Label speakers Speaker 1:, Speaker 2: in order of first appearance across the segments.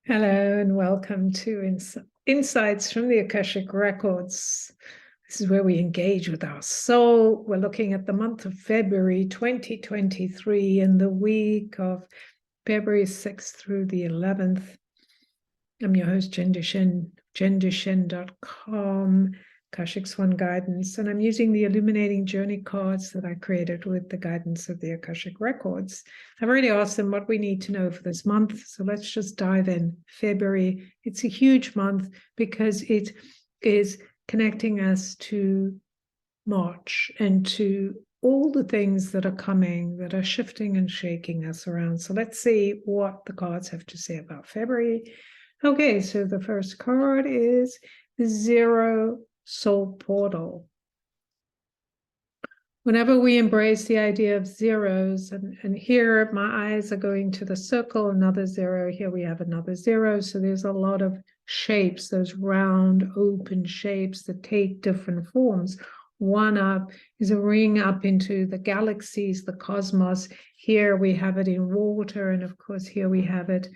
Speaker 1: Hello and welcome to Insights from the Akashic Records. This is where we engage with our soul. We're looking at the month of February 2023 and the week of February 6th through the 11th. I'm your host, Jen Duchenne, jenduchenne.com, Akashic Swan Guidance, and I'm using the Illuminating Journey Cards that I created with the guidance of the Akashic Records. I've already asked them what we need to know for this month, so let's just dive in. February, it's a huge month because it is connecting us to March and to all the things that are coming, that are shifting and shaking us around. So let's see what the cards have to say about February. Okay, so the first card is the Zero Soul Portal. Whenever we embrace the idea of zeros, and here my eyes are going to the circle, another zero, here we have another zero. So there's a lot of shapes, those round, open shapes that take different forms. One up is a ring up into the galaxies, the cosmos. Here we have it in water, and of course here we have it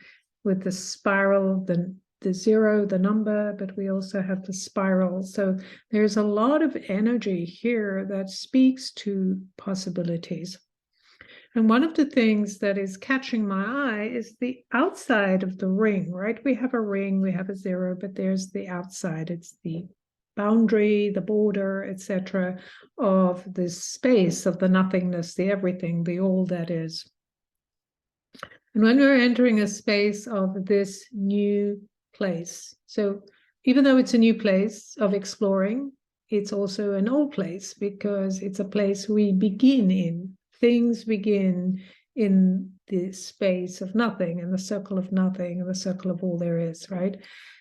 Speaker 1: with the spiral, the zero, the number, but we also have the spiral. So there's a lot of energy here that speaks to possibilities. And one of the things that is catching my eye is the outside of the ring, right? We have a ring, we have a zero, but there's the outside. It's the boundary, the border, etc., of this space of the nothingness, the everything, the all that is. And when we're entering a space of this new place, so even though it's a new place of exploring, it's also an old place because it's a place we begin in. Things begin in the space of nothing, in the circle of nothing, in the circle of all there is, right?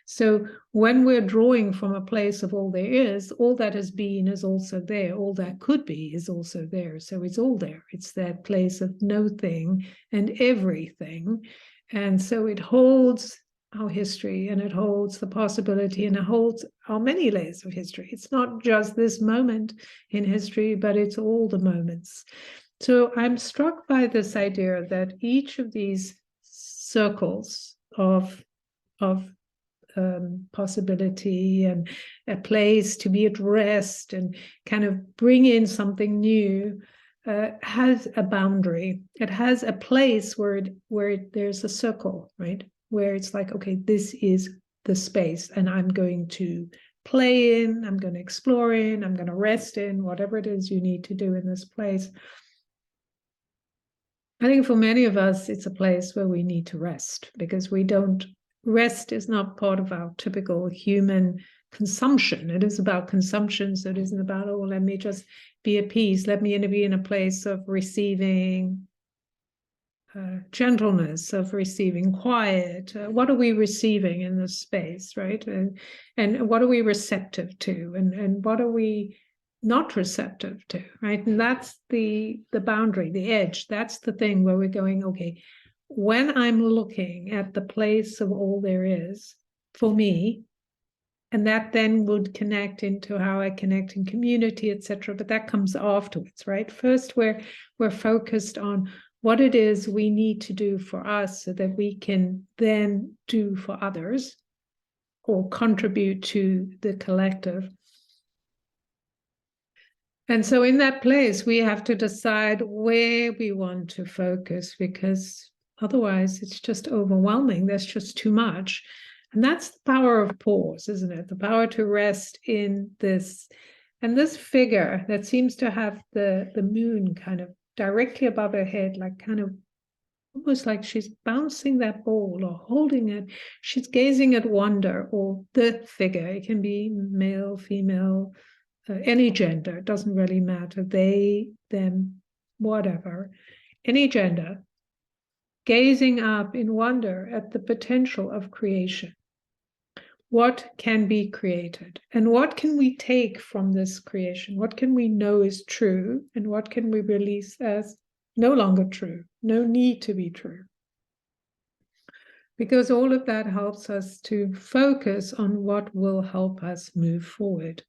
Speaker 1: So when we're drawing from a place of all there is, all that has been is also there. All that could be is also there. So it's all there. It's that place of no thing and everything. And so it holds our history, and it holds the possibility, and it holds our many layers of history. It's not just this moment in history, but it's all the moments. So I'm struck by this idea that each of these circles of possibility and a place to be at rest and kind of bring in something new has a boundary. It has a place where there's a circle, right? Where it's like, okay, this is the space, and I'm going to play in, I'm going to explore in, I'm going to rest in, whatever it is you need to do in this place. I think for many of us, it's a place where we need to rest because rest is not part of our typical human consumption. It is about consumption, so it isn't about, oh, let me just be at peace. Let me be in a place of receiving gentleness, of receiving quiet. What are we receiving in this space, right? And what are we receptive to? And what are we not receptive to, right? And that's the boundary, the edge. That's the thing where we're going, okay, when I'm looking at the place of all there is for me, and that then would connect into how I connect in community, etc. But that comes afterwards, right? First, we're focused on what it is we need to do for us so that we can then do for others or contribute to the collective. And so in that place, we have to decide where we want to focus, because otherwise it's just overwhelming. There's just too much. And that's the power of pause, isn't it? The power to rest in this. And this figure that seems to have the moon kind of directly above her head, like kind of almost like she's bouncing that ball or holding it. She's gazing at wonder, or the figure. It can be male, female, any gender. It doesn't really matter. They, them, whatever. Any gender. Gazing up in wonder at the potential of creation. What can be created? And what can we take from this creation? What can we know is true? And what can we release as no longer true? No need to be true. Because all of that helps us to focus on what will help us move forward.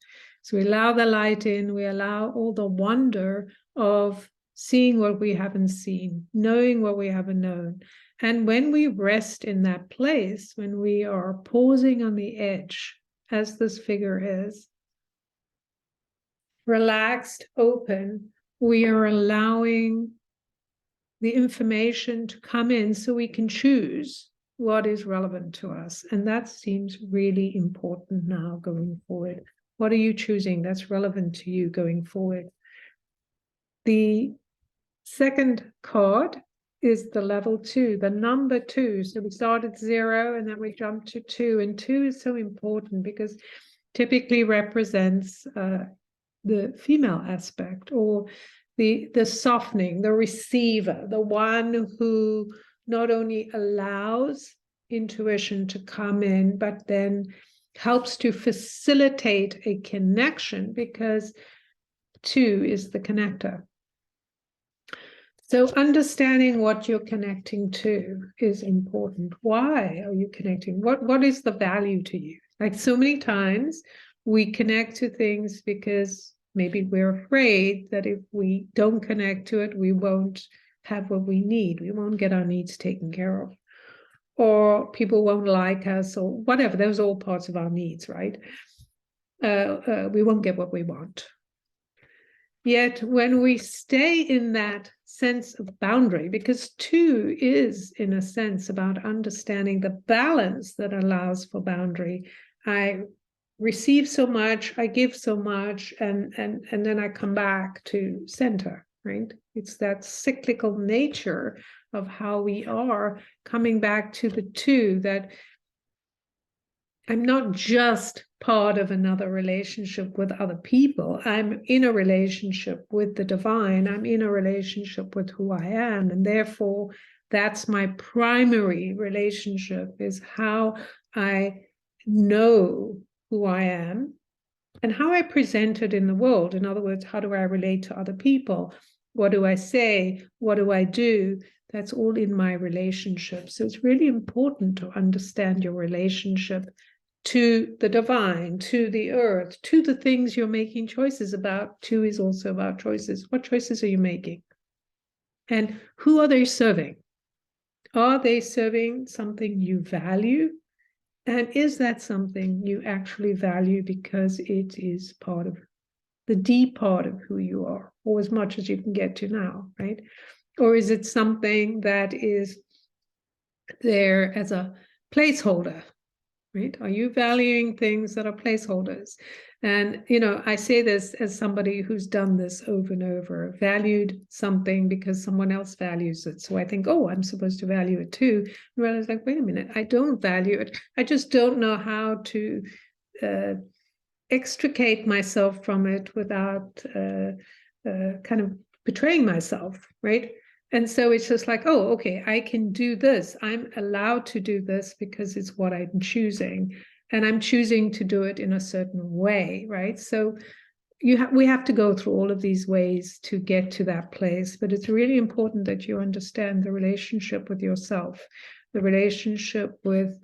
Speaker 1: So we allow the light in, we allow all the wonder of seeing what we haven't seen, knowing what we haven't known. And when we rest in that place, when we are pausing on the edge, as this figure is, relaxed, open, we are allowing the information to come in so we can choose what is relevant to us. And that seems really important now going forward. What are you choosing that's relevant to you going forward? The second card is the level 2, the number 2. So we start at 0 and then we jump to 2. And 2 is so important because typically represents the female aspect, or the softening, the receiver, the one who not only allows intuition to come in, but then helps to facilitate a connection, because 2 is the connector. So understanding what you're connecting to is important. Why are you connecting? What is the value to you? Like, so many times we connect to things because maybe we're afraid that if we don't connect to it, we won't have what we need. We won't get our needs taken care of. Or people won't like us, or whatever. Those are all parts of our needs, right? We won't get what we want. Yet when we stay in that sense of boundary, because 2 is, in a sense, about understanding the balance that allows for boundary. I receive so much, I give so much, and then I come back to center, right? It's that cyclical nature of how we are coming back to the 2, that I'm not just part of another relationship with other people. I'm in a relationship with the divine. I'm in a relationship with who I am. And therefore, that's my primary relationship, is how I know who I am and how I present it in the world. In other words, how do I relate to other people? What do I say? What do I do? That's all in my relationship. So it's really important to understand your relationship to the divine, to the earth, to the things you're making choices about. 2 is also about choices. What choices are you making? And who are they serving? Are they serving something you value? And is that something you actually value because it is part of the deep part of who you are, or as much as you can get to now, right? Or is it something that is there as a placeholder? Right? Are you valuing things that are placeholders? And, I say this as somebody who's done this over and over, valued something because someone else values it. So I think, oh, I'm supposed to value it too. And I was like, wait a minute, I don't value it. I just don't know how to extricate myself from it without kind of betraying myself, right? And so it's just like, oh, okay, I can do this. I'm allowed to do this because it's what I'm choosing. And I'm choosing to do it in a certain way, right? So we have to go through all of these ways to get to that place. But it's really important that you understand the relationship with yourself, the relationship with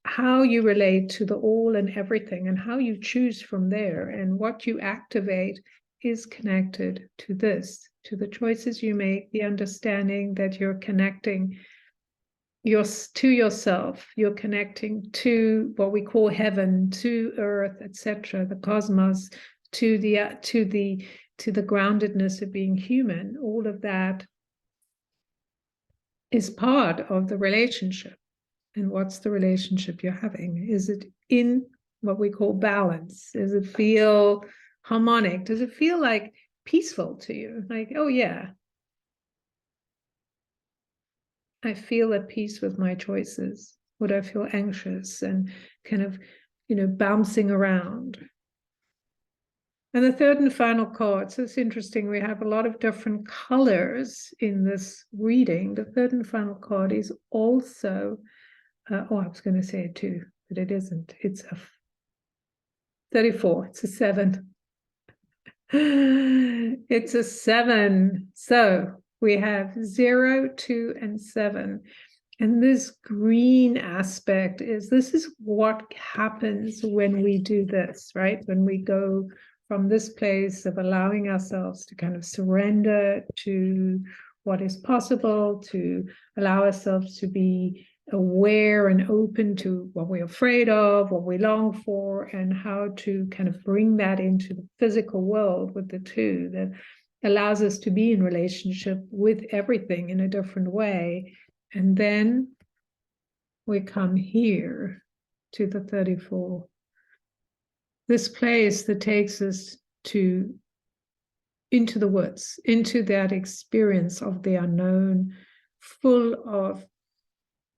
Speaker 1: how you relate to the all and everything, and how you choose from there. And what you activate is connected to this, to the choices you make, the understanding that you're connecting to yourself, you're connecting to what we call heaven, to earth, etc., the cosmos, to the groundedness of being human. All of that is part of the relationship. And what's the relationship you're having? Is it in what we call balance? Does it feel harmonic? Does it feel like peaceful to you? Like, oh yeah, I feel at peace with my choices. Would I feel anxious and kind of, bouncing around? And the third and final card, so it's interesting, we have a lot of different colors in this reading. The third and final card is also, I was going to say it too, but it isn't. It's a 34. It's a 7. It's a 7. So we have 0, 2, and 7. And this green aspect this is what happens when we do this, right? When we go from this place of allowing ourselves to kind of surrender to what is possible, to allow ourselves to be aware and open to what we're afraid of, what we long for, and how to kind of bring that into the physical world with the two, that allows us to be in relationship with everything in a different way. And then we come here to the 34. This place that takes us into the woods, into that experience of the unknown, full of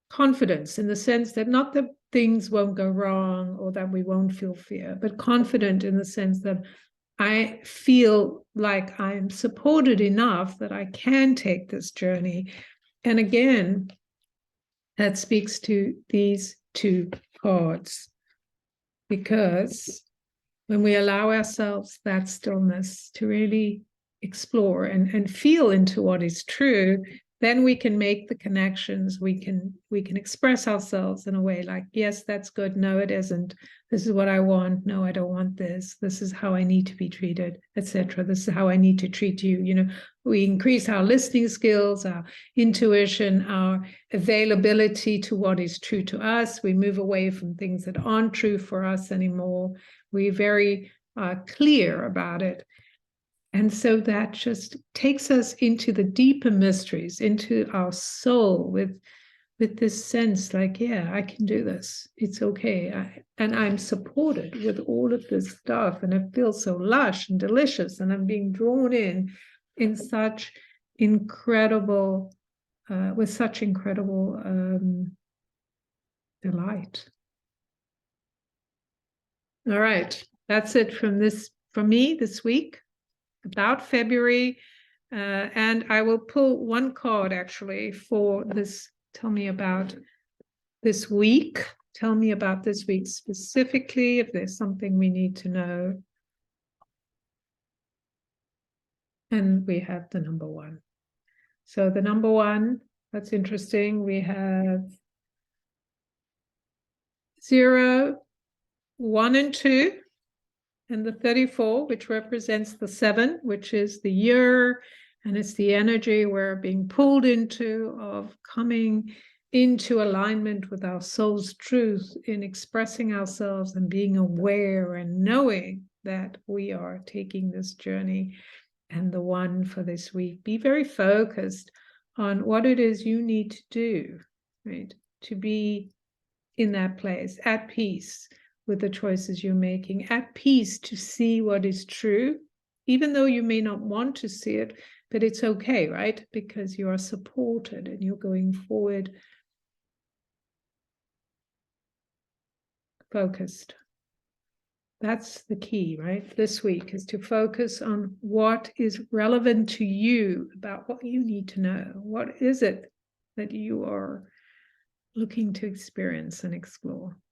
Speaker 1: confidence, in the sense that not that things won't go wrong or that we won't feel fear, but confident in the sense that I feel like I'm supported enough that I can take this journey. And again, that speaks to these two cards, because when we allow ourselves that stillness to really explore and feel into what is true, then we can make the connections. We can express ourselves in a way like, yes, that's good. No, it isn't. This is what I want. No, I don't want this. This is how I need to be treated, etc. This is how I need to treat you. You know, we increase our listening skills, our intuition, our availability to what is true to us. We move away from things that aren't true for us anymore. We're very clear about it. And so that just takes us into the deeper mysteries, into our soul with this sense like, yeah, I can do this. It's okay. And I'm supported with all of this stuff. And it feels so lush and delicious. And I'm being drawn in such incredible, with such incredible delight. All right. That's it from me this week about February. And I will pull one card actually for this. Tell me about this week. Tell me about this week specifically, if there's something we need to know. And we have the number one. So the number one, that's interesting. We have 0, 1, and 2. And the 34, which represents the 7, which is the year, and it's the energy we're being pulled into of coming into alignment with our soul's truth in expressing ourselves and being aware and knowing that we are taking this journey. And the 1 for this week, be very focused on what it is you need to do, right, to be in that place at peace with the choices you're making, at peace to see what is true, even though you may not want to see it, but it's okay, right? Because you are supported and you're going forward focused. That's the key, right? This week is to focus on what is relevant to you about what you need to know. What is it that you are looking to experience and explore?